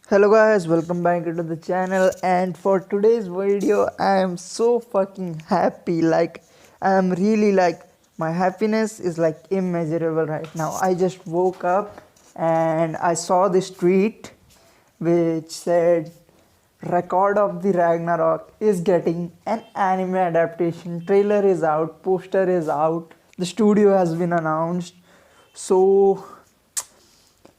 Hello guys, welcome back to the channel, and for today's video I am so fucking happy. I am really my happiness is immeasurable right now. I just woke up and I saw this tweet which said Record of the Ragnarok is getting an anime adaptation. Trailer is out, poster is out, the studio has been announced. So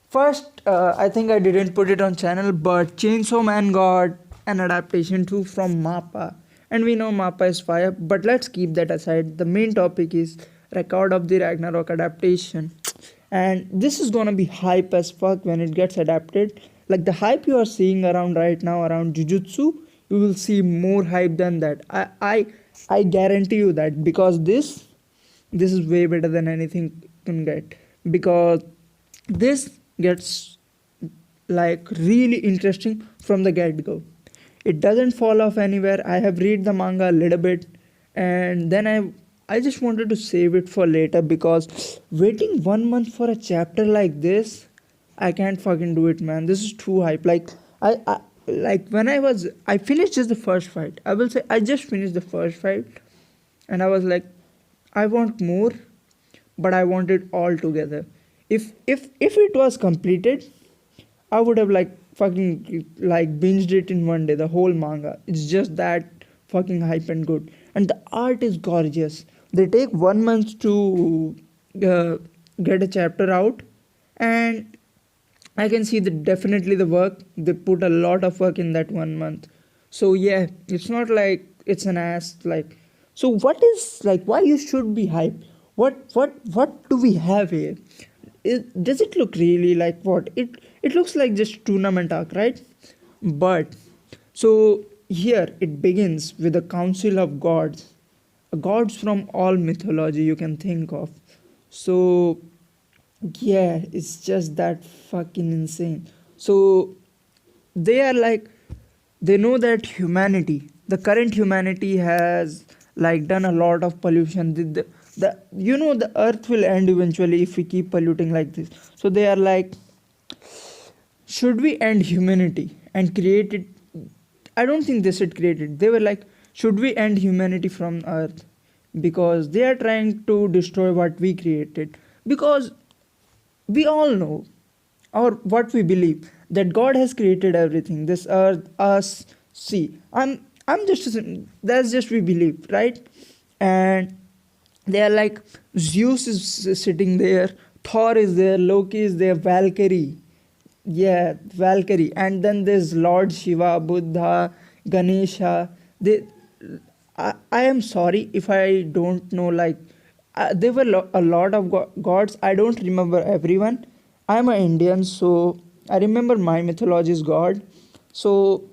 first, I think I didn't put it on channel, but Chainsaw Man got an adaptation too from Mappa, and we know Mappa is fire. But let's keep that aside. The main topic is Record of the Ragnarok adaptation, and this is gonna be hype as fuck when it gets adapted. Like the hype you are seeing around right now around Jujutsu, you will see more hype than that. I guarantee you that because this is way better than anything you can get because this gets really interesting from the get-go. It doesn't fall off anywhere. I have read the manga a little bit, and then I just wanted to save it for later because waiting 1 month for a chapter like this, I can't fucking do it, man. This is too hype. I when I finished just the first fight. I will say I just finished the first fight, and I was like, I want more, but I want it all together. If it was completed, I would have fucking binged it in one day, the whole manga. It's just that fucking hype and good. And the art is gorgeous. They take 1 month to uh, get a chapter out, and I can see that definitely the work. They put a lot of work in that 1 month. So yeah, it's not like it's an ass so what is why you should be hyped? What do we have here? Does it look really like what? It looks like just tournament arc, right? But so here it begins with a council of gods, gods from all mythology you can think of. So yeah, it's just that fucking insane. So they are they know that the current humanity has done a lot of pollution. The earth will end eventually if we keep polluting like this. So they are should we end humanity and create it? I don't think they should create it. They were like, should we end humanity from earth? Because they are trying to destroy what we created. Because we all know, or what we believe, that God has created everything, this earth, us. See, I'm just that's just we believe, right? And they are like, Zeus is sitting there, Thor is there, Loki is there, Valkyrie, yeah, Valkyrie, and then there's Lord Shiva, Buddha, Ganesha. They I am sorry if I don't know there were a lot of gods. I don't remember everyone. I'm an Indian, so I remember my mythology's god. So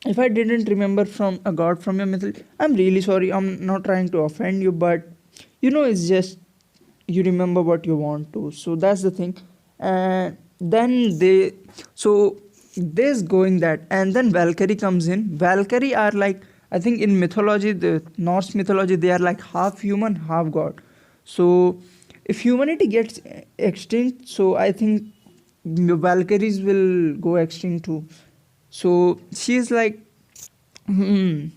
if I didn't remember from a god from your mythology, I'm really sorry. I'm not trying to offend you, but it's just you remember what you want to. So that's the thing. And then so there's going that, and then Valkyrie comes in. Valkyrie are I think in mythology, the Norse mythology, they are like half human, half god. So if humanity gets extinct, so I think the Valkyries will go extinct too. So she's like, hmm.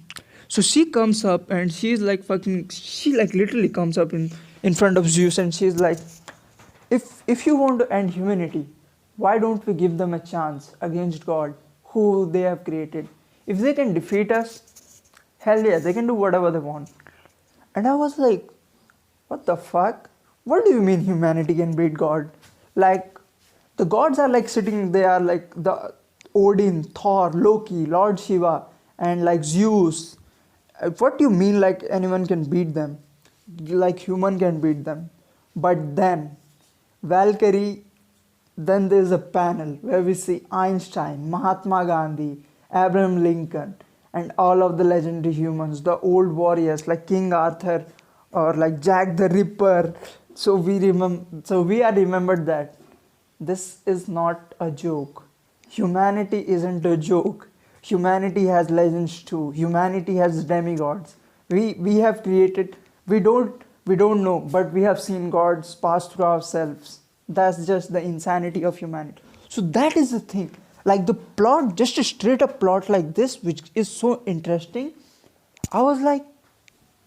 So she comes up and she's like fucking. She literally comes up in front of Zeus and she's like, if you want to end humanity, why don't we give them a chance against God, who they have created? If they can defeat us, hell yeah, they can do whatever they want. And I was like, what the fuck? What do you mean humanity can beat God? Like, the gods are sitting, they are the Odin, Thor, Loki, Lord Shiva, and Zeus. What do you mean anyone can beat them? Like human can beat them. But then, Valkyrie, then there's a panel where we see Einstein, Mahatma Gandhi, Abraham Lincoln, and all of the legendary humans, the old warriors like King Arthur or Jack the Ripper. So we are remembered that this is not a joke. Humanity isn't a joke. Humanity has legends too. Humanity has demigods. We have created. We don't know, but we have seen gods pass through ourselves. That's just the insanity of humanity. So that is the thing. Like the plot, just a straight up plot like this, which is so interesting. I was like,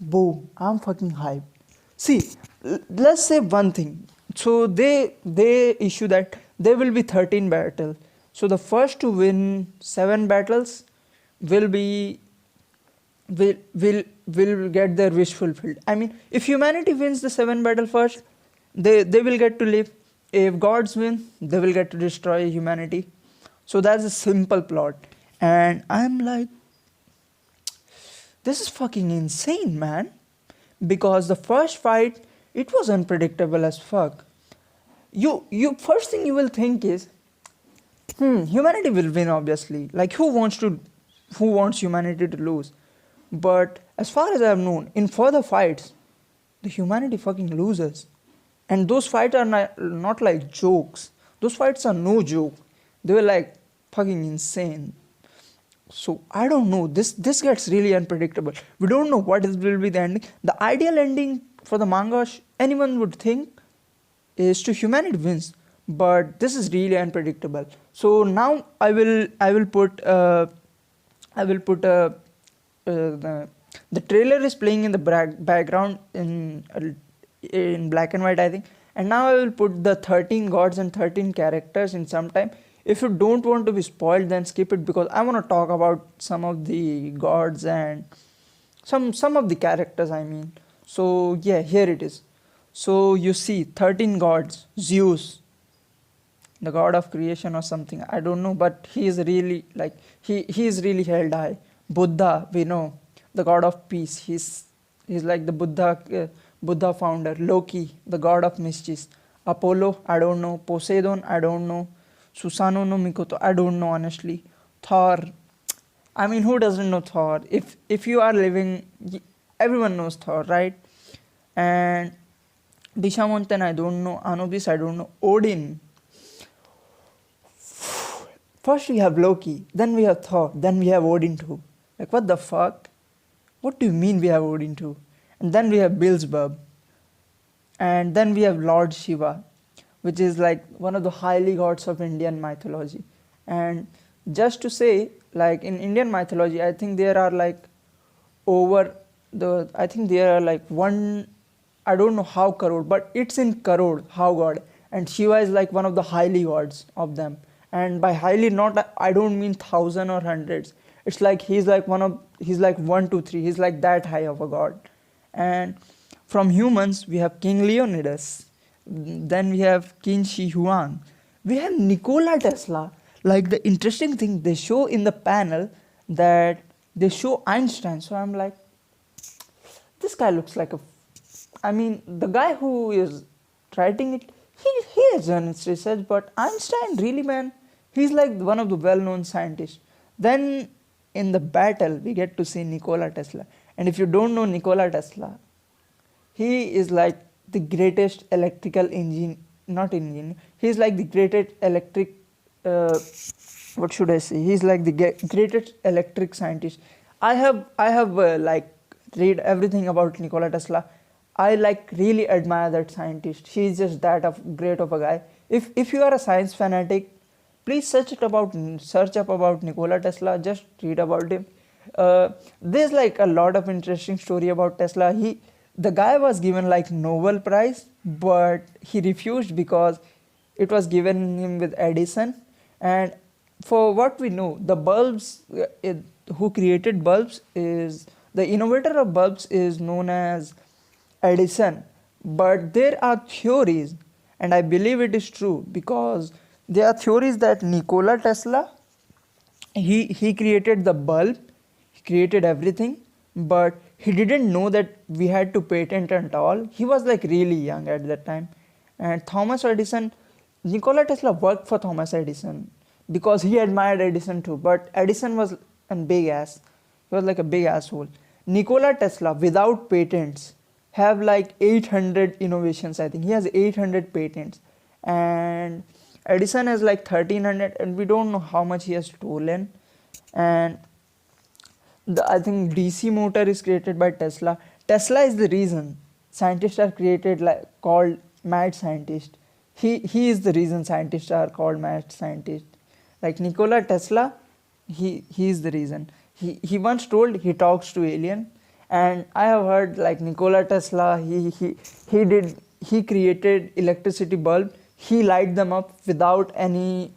boom, I'm fucking hyped. See, let's say one thing. So they issue that there will be 13 battles. So the first to win 7 battles will be will get their wish fulfilled. I mean, if humanity wins the 7 battle first, they will get to live. If gods win, they will get to destroy humanity. So that's a simple plot. And I'm like, this is fucking insane, man. Because the first fight, it was unpredictable as fuck. You first thing you will think is, humanity will win obviously. Like who wants humanity to lose? But as far as I have known, in further fights, the humanity fucking loses. And those fights are not like jokes. Those fights are no joke. They were like fucking insane. So I don't know. This gets really unpredictable. We don't know what will be the ending. The ideal ending for the manga, anyone would think, is to humanity wins. But this is really unpredictable. So now I will put the trailer is playing in the background in black and white, I think. And now I will put the 13 gods and 13 characters in some time. If you don't want to be spoiled, then skip it, because I want to talk about some of the gods and some of the characters, I mean. So yeah, here it is. So you see 13 gods. Zeus, the god of creation or something, I don't know, but he is really like he is really held high. Buddha, we know, the god of peace. He's like the Buddha founder. Loki, the god of mischief. Apollo, I don't know. Poseidon, I don't know. Susano no Mikoto, I don't know honestly. Thor, I mean, who doesn't know Thor? If you are living, everyone knows Thor, right? And Bishamonten, I don't know. Anubis, I don't know. Odin. First we have Loki, then we have Thor, then we have Odin too. Like, what the fuck? What do you mean we have Odin too? And then we have Beelzebub. And then we have Lord Shiva, which is like one of the highly gods of Indian mythology. And just to say, like in Indian mythology, I think there are like I think there are like one, I don't know how crore, but it's in crore, how god. And Shiva is like one of the highly gods of them. And by highly, not, I don't mean thousand or hundreds. It's like he's like 1, 2, 3. He's like that high of a god. And from humans, we have King Leonidas. Then we have Qin Shi Huang. We have Nikola Tesla. Like, the interesting thing, they show in the panel that they show Einstein. So I'm like, this guy looks like I mean, the guy who is writing it, he has done its research, but Einstein, really, man, he's like one of the well-known scientists. Then in the battle, we get to see Nikola Tesla. And if you don't know Nikola Tesla, he is like the greatest electrical he's like the greatest electric, what should I say? He's like the greatest electric scientist. I have like read everything about Nikola Tesla. I like really admire that scientist. He's just that great of a guy. If you are a science fanatic, please search up about Nikola Tesla. Just read about him. There's like a lot of interesting story about Tesla. The guy was given like Nobel Prize, but he refused because it was given him with Edison. And for what we know, the bulbs, who created bulbs, is the innovator of bulbs is known as Edison. But there are theories, and I believe it is true, because there are theories that Nikola Tesla, he created the bulb, he created everything, but he didn't know that we had to patent and all. He was like really young at that time. And Thomas Edison, Nikola Tesla worked for Thomas Edison because he admired Edison too, but Edison was a big ass. He was like a big asshole. Nikola Tesla, without patents, have like 800 innovations. I think he has 800 patents, and Edison has like 1300, and we don't know how much he has stolen. And I think DC motor is created by Tesla. Tesla is the reason scientists are created, like called mad scientist. He is the reason scientists are called mad scientists. Like Nikola Tesla, he is the reason. He once told he talks to alien, and I have heard like Nikola Tesla, he created electricity bulb. He light them up without any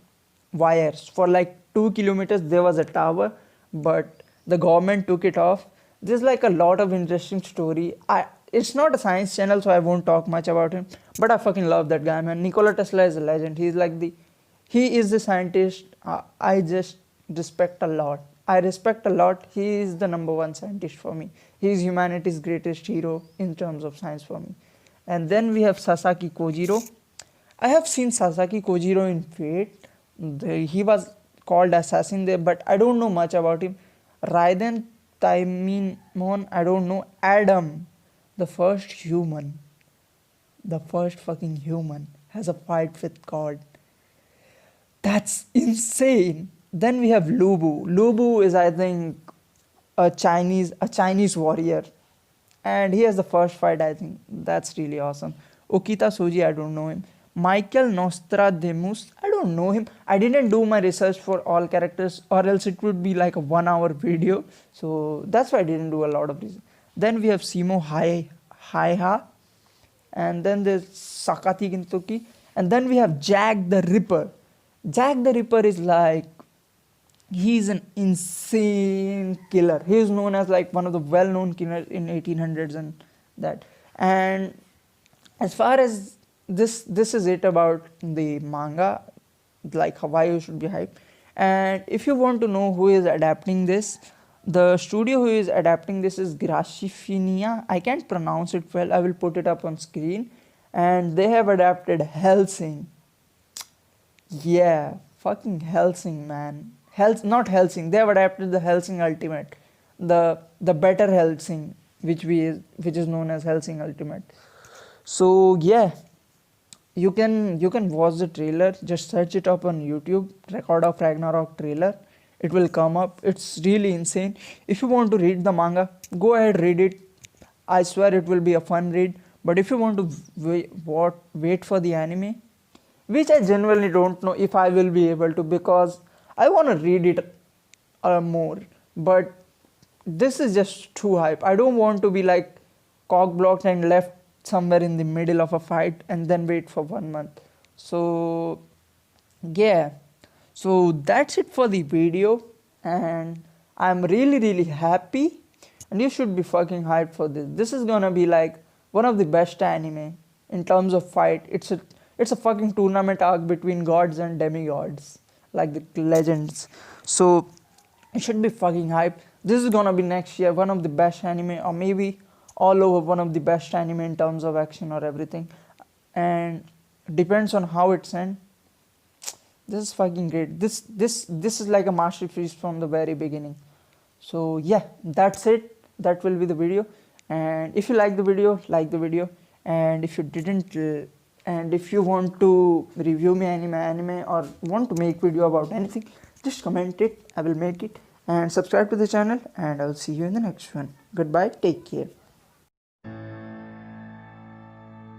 wires. For like 2 kilometers there was a tower, but the government took it off. There's like a lot of interesting story. It's not a science channel, so I won't talk much about him. But I fucking love that guy, man. Nikola Tesla is a legend. He is the scientist I just respect a lot. I respect a lot. He is the number one scientist for me. He is humanity's greatest hero in terms of science for me. And then we have Sasaki Kojiro. I have seen Sasaki Kojiro in Fate. He was called assassin there, but I don't know much about him. Raiden Taimon, I don't know. Adam, the first human, the first fucking human, has a fight with God. That's insane. Then we have Lubu. Lubu is, I think, a Chinese warrior, and he has the first fight. I think that's really awesome. Okita Soji, I don't know him. Michael Nostradamus, I don't know him. I didn't do my research for all characters, or else it would be like a 1 hour video. So that's why I didn't do a lot of research. Then we have Simo Haiha, and then there's Sakati Gintoki, and then we have Jack the Ripper. Jack the Ripper is like, he's an insane killer. He is known as like one of the well-known killers in 1800s and that. And as far as this is it about the manga, like why you should be hyped. And if you want to know who is adapting this, the studio who is adapting this is Grashifinia. I can't pronounce it well. I will put it up on screen. And they have adapted Hellsing. Yeah, fucking Hellsing, man. Not Hellsing. They have adapted the Hellsing Ultimate, the better Hellsing, which is known as Hellsing Ultimate. So yeah, you can watch the trailer. Just search it up on YouTube. Record of Ragnarok trailer. It will come up. It's really insane. If you want to read the manga, go ahead, read it. I swear it will be a fun read. But if you want to wait for the anime, which I genuinely don't know if I will be able to, because I want to read it more. But this is just too hype. I don't want to be like cock blocked and left somewhere in the middle of a fight and then wait for 1 month. So yeah, so that's it for the video, and I'm really happy, and you should be fucking hyped for this. This is gonna be like one of the best anime in terms of fight. It's a fucking tournament arc between gods and demigods, like the legends. So it should be fucking hype. This is gonna be next year one of the best anime, or maybe all over one of the best anime in terms of action or everything. And depends on how it's end. This is fucking great. This is like a masterpiece from the very beginning. So yeah, that's it. That will be the video. And if you like the video, like the video. And if you didn't, and if you want to review me anime or want to make video about anything, just comment it. I will make it. And subscribe to the channel, and I'll see you in the next one. Goodbye. Take care.